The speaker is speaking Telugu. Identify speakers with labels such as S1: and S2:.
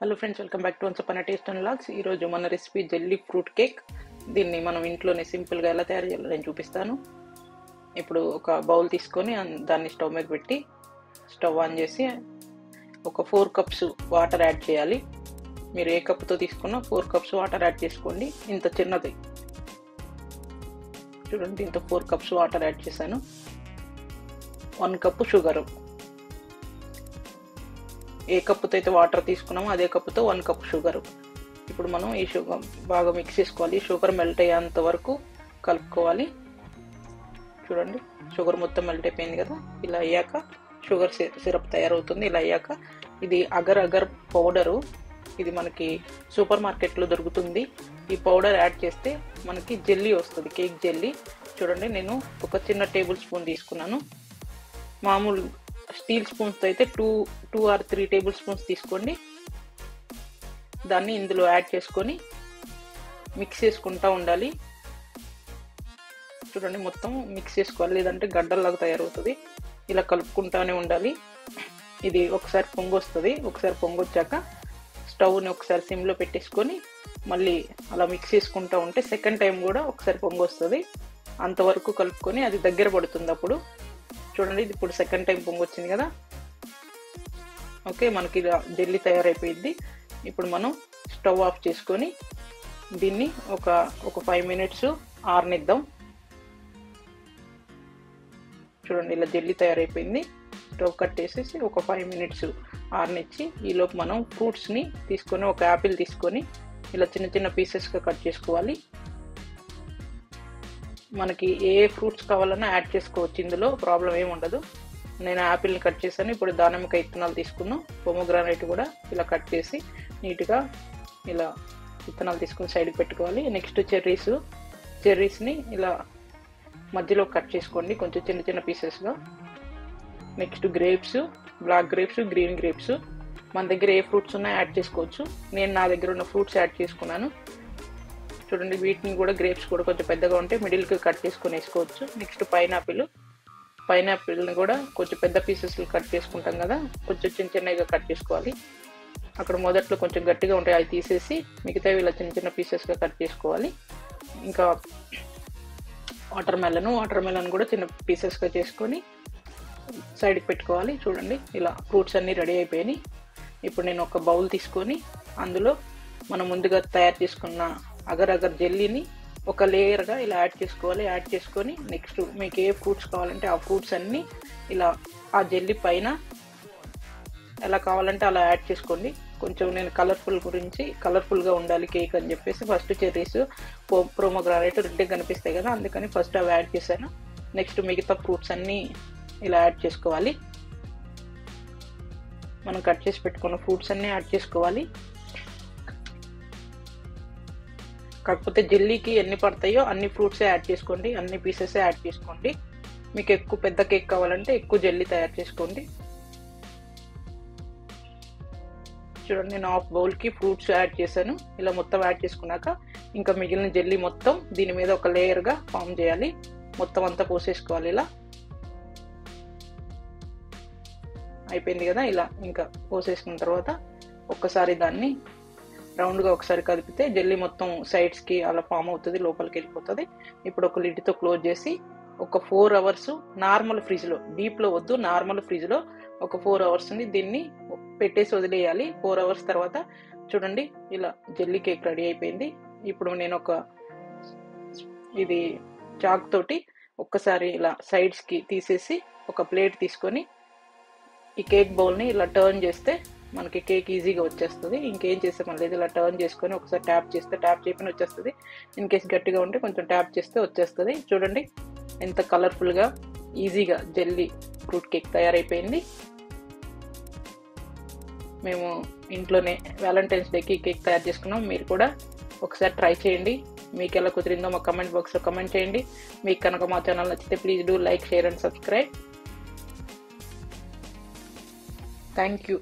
S1: Hello friends, welcome back to once upon a taste and vlogs. ఈరోజు మన రెసిపీ జెల్లీ ఫ్రూట్ కేక్. దీన్ని మనం ఇంట్లోనే సింపుల్గా ఎలా తయారు చేయాలో నేను చూపిస్తాను. ఇప్పుడు ఒక బౌల్ తీసుకొని దాన్ని స్టవ్ మీద పెట్టి స్టవ్ ఆన్ చేసి ఒక 4 కప్స్ వాటర్ యాడ్ చేయాలి. మీరు ఏ కప్తో తీసుకున్నా 4 కప్స్ వాటర్ యాడ్ చేసుకోండి. ఇంత చిన్నది చూడండి, ఇంత 4 కప్స్ వాటర్ యాడ్ చేశాను. 1 కప్పు షుగరు, ఏ కప్పుతో అయితే వాటర్ తీసుకున్నామో అదే కప్పుతో 1 కప్ షుగర్. ఇప్పుడు మనం ఈ షుగర్ బాగా మిక్స్ చేసుకోవాలి. షుగర్ మెల్ట్ అయ్యేంత వరకు కలుపుకోవాలి. చూడండి, షుగర్ మొత్తం మెల్ట్ అయిపోయింది కదా. ఇలా అయ్యాక షుగర్ సిరప్ తయారవుతుంది. ఇలా అయ్యాక ఇది అగర్ పౌడరు. ఇది మనకి సూపర్ మార్కెట్లో దొరుకుతుంది. ఈ పౌడర్ యాడ్ చేస్తే మనకి జెల్లీ వస్తుంది, కేక్ జెల్లీ. చూడండి, నేను ఒక చిన్న టేబుల్ స్పూన్ తీసుకున్నాను. మామూలు స్టీల్ స్పూన్స్ అయితే 2 or 3 టేబుల్ స్పూన్స్ తీసుకోండి. దాన్ని ఇందులో యాడ్ చేసుకొని మిక్స్ చేసుకుంటూ ఉండాలి. చూడండి, మొత్తం మిక్స్ చేసుకోవాలి, లేదంటే గడ్డల్లాగా తయారవుతుంది. ఇలా కలుపుకుంటానే ఉండాలి. ఇది ఒకసారి పొంగొస్తుంది. ఒకసారి పొంగొచ్చాక స్టవ్ని ఒకసారి సిమ్లో పెట్టేసుకొని మళ్ళీ అలా మిక్స్ చేసుకుంటూ ఉంటే సెకండ్ టైం కూడా ఒకసారి పొంగొస్తుంది. అంతవరకు కలుపుకొని అది దగ్గర పడుతుంది. అప్పుడు చూడండి, ఇది ఇప్పుడు సెకండ్ టైం పొంగొచ్చింది కదా. ఓకే, మనకి ఇలా జెల్లీ తయారైపోయింది. ఇప్పుడు మనం స్టవ్ ఆఫ్ చేసుకొని దీన్ని ఒక 5 minutes ఆరనిద్దాం. చూడండి, ఇలా జెల్లీ తయారైపోయింది. స్టవ్ కట్టేసేసి ఒక 5 minutes ఆరనిచ్చి ఈలోపు మనం ఫ్రూట్స్ని తీసుకొని, ఒక యాపిల్ తీసుకొని ఇలా చిన్న చిన్న పీసెస్గా కట్ చేసుకోవాలి. మనకి ఏ ఫ్రూట్స్ కావాలన్నా యాడ్ చేసుకోవచ్చు, ఇందులో ప్రాబ్లం ఏమి ఉండదు. నేను యాపిల్ని కట్ చేశాను. ఇప్పుడు దానిమ్మకాయ విత్తనాలు తీసుకున్నాం. పొమోగ్రానైట్ కూడా ఇలా కట్ చేసి నీట్గా ఇలా విత్తనాలు తీసుకుని సైడ్కి పెట్టుకోవాలి. నెక్స్ట్ చెర్రీస్ని ఇలా మధ్యలో కట్ చేసుకోండి, కొంచెం చిన్న చిన్న పీసెస్గా. Next grapes, black grapes, green grapes. మన దగ్గర ఏ ఫ్రూట్స్ ఉన్నా యాడ్ చేసుకోవచ్చు. నేను నా దగ్గర ఉన్న ఫ్రూట్స్ యాడ్ చేసుకున్నాను. చూడండి, వీటిని కూడా గ్రేప్స్ కూడా కొంచెం పెద్దగా ఉంటే మిడిల్కి కట్ చేసుకొని వేసుకోవచ్చు. నెక్స్ట్ పైనాపిల్ని కూడా కొంచెం పెద్ద పీసెస్లు కట్ చేసుకుంటాం కదా, కొంచెం చిన్నగా కట్ చేసుకోవాలి. అక్కడ మొదట్లో కొంచెం గట్టిగా ఉంటాయి, అవి తీసేసి మిగతావి ఇలా చిన్న చిన్న పీసెస్గా కట్ చేసుకోవాలి. ఇంకా వాటర్ మెలన్ కూడా చిన్న పీసెస్గా చేసుకొని సైడ్కి పెట్టుకోవాలి. చూడండి, ఇలా ఫ్రూట్స్ అన్నీ రెడీ అయిపోయినాయి. ఇప్పుడు నేను ఒక బౌల్ తీసుకొని అందులో మనం ముందుగా తయారు చేసుకున్న అగర్ జెల్లీని ఒక లేయర్గా ఇలా యాడ్ చేసుకోవాలి. యాడ్ చేసుకొని నెక్స్ట్ మీకు ఏ ఫ్రూట్స్ కావాలంటే ఆ ఫ్రూట్స్ అన్నీ ఇలా ఆ జెల్లీ పైన ఎలా కావాలంటే అలా యాడ్ చేసుకోండి. కొంచెం నేను కలర్ఫుల్గా ఉండాలి కేక్ అని చెప్పేసి ఫస్ట్ చెర్రీస్, ప్రోమోగ్రానైట్ రెడ్గా కనిపిస్తాయి కదా, అందుకని ఫస్ట్ అవి యాడ్ చేశాను. నెక్స్ట్ మిగతా ఫ్రూట్స్ అన్నీ ఇలా యాడ్ చేసుకోవాలి. మనం కట్ చేసి పెట్టుకున్న ఫ్రూట్స్ అన్నీ యాడ్ చేసుకోవాలి. కాకపోతే జెల్లీకి ఎన్ని పడతాయో అన్ని ఫ్రూట్సే యాడ్ చేసుకోండి, అన్ని పీసెసే యాడ్ చేసుకోండి. మీకు ఎక్కువ పెద్ద కేక్ కావాలంటే ఎక్కువ జెల్లీ తయారు చేసుకోండి. చూడండి, నేను హాఫ్ బౌల్కి ఫ్రూట్స్ యాడ్ చేశాను. ఇలా మొత్తం యాడ్ చేసుకున్నాక ఇంకా మిగిలిన జెల్లీ మొత్తం దీని మీద ఒక లేయర్గా ఫామ్ చేయాలి. మొత్తం అంతా పోసేసుకోవాలి. ఇలా అయిపోయింది కదా. ఇలా ఇంకా పోసేసుకున్న తర్వాత ఒక్కసారి దాన్ని రౌండ్గా ఒకసారి కదిపితే జెల్లీ మొత్తం సైడ్స్కి అలా ఫామ్ అవుతుంది, లోపలికి వెళ్ళిపోతుంది. ఇప్పుడు ఒక లిడ్తో క్లోజ్ చేసి ఒక 4 hours నార్మల్ ఫ్రిడ్జ్లో, డీప్లో వద్దు, నార్మల్ ఫ్రిడ్జ్లో ఒక 4 hours దీన్ని పెట్టేసి వదిలేయాలి. 4 hours తర్వాత చూడండి, ఇలా జెల్లీ కేక్ రెడీ అయిపోయింది. ఇప్పుడు నేను ఇది చాక్ తోటి ఒక్కసారి ఇలా సైడ్స్కి తీసేసి ఒక ప్లేట్ తీసుకొని ఈ కేక్ బౌల్ని ఇలా టర్న్ చేస్తే మనకి కేక్ ఈజీగా వచ్చేస్తుంది. ఇంకేం చేసాం లేదు, ఇలా టర్న్ చేసుకొని ఒకసారి ట్యాప్ చేయకుండా వచ్చేస్తుంది. ఇన్ కేస్ గట్టిగా ఉంటే కొంచెం ట్యాప్ చేస్తే వచ్చేస్తుంది. చూడండి, ఎంత కలర్ఫుల్గా ఈజీగా జెల్లీ ఫ్రూట్ కేక్ తయారైపోయింది. మేము ఇంట్లోనే వ్యాలంటైన్స్ డేకి కేక్ తయారు చేసుకున్నాం. మీరు కూడా ఒకసారి ట్రై చేయండి. మీకు ఎలా కుదిరిందో మా కమెంట్ బాక్స్లో కమెంట్ చేయండి. మీకు కనుక మా ఛానల్ నచ్చితే please do like, share and subscribe. Thank you.